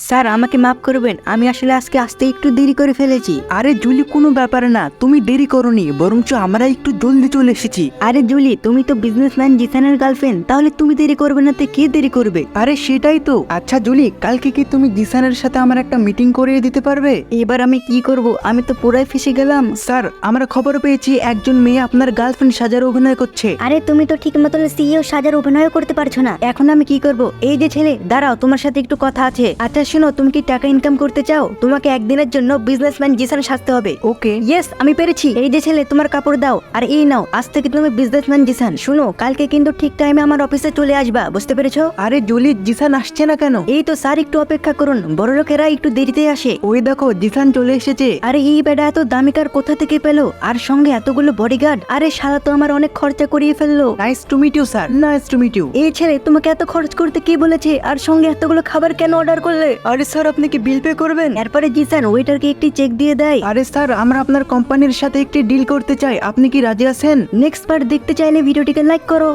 Sir আমাকে মাফ করবেন, আমি আসলে আজকে আসতে একটু দেরি করে ফেলেছি। আরে জুলি, কোনো ব্যাপার না, তুমি দেরি করনি, বরঞ্চ আমরা একটু জলদি চলে এসেছি। আরে জুলি, তুমি তো বিজনেসম্যান জিসানের গার্লফ্রেন্ড, তাহলে তুমি দেরি করবে না তো কে দেরি করবে? আরে সেটাই তো। আচ্ছা জুলি, কালকে কি তুমি জিসানের সাথে আমার একটা মিটিং করিয়ে দিতে পারবে? এবার আমি কি করব? আমি তো পুরাই ফেসে গেলাম। স্যার, আমরা খবর পেয়েছি একজন মেয়ে আপনার গার্লফ্রেন্ড সাজার অভিনয় করছে। আরে তুমি তো ঠিক মতন সিইও সাজার অভিনয় করতে পারছো না, এখন আমি কি করব? এই যে ছেলে, দাঁড়াও, তোমার সাথে একটু কথা আছে। আচ্ছা শোনো, তুমি কি টাকা ইনকাম করতে চাও? তোমাকে একদিনের জন্য বিজনেসম্যান জিসান সাজতে হবে। ওকে। ইয়েস, আমি পেরেছি। এই যে ছেলে, তোমার কাপড় দাও, আর এই নাও, আজ থেকে তুমি বিজনেসম্যান জিসান। শুনো, কালকে কিন্তু ঠিক টাইমে আমার অফিসে চলে আসবা, বুঝতে পেরেছো? আরে জুলি, জিসান আসছে না কেন? এই তো স্যার, একটু অপেক্ষা করুন, বড় লোকেরা একটু দেরিতে আসে। ওই দেখো, জিসান চলে এসেছে। আরে এই বেটা এত দামি কার কোথা থেকে পেলো, আর সঙ্গে এতগুলো বডিগার্ড? আরে শালা তো আমার অনেক খরচা করিয়ে ফেললো। Nice to meet you sir. Nice to meet you. এই ছেলে, তোমাকে এত খরচ করতে কে বলেছে? আর সঙ্গে এতগুলো খাবার কেন অর্ডার করলে? আরে স্যার, আপনি কি বিল পে করবেন? এরপরে জিসান ওয়েটারকে একটি চেক দিয়ে দেয়। আরে স্যার, আমরা আপনার কোম্পানির সাথে একটি ডিল করতে চাই, আপনি কি রাজি আছেন? নেক্সট পার্ট দেখতে চাইলে ভিডিওটিকে লাইক করো।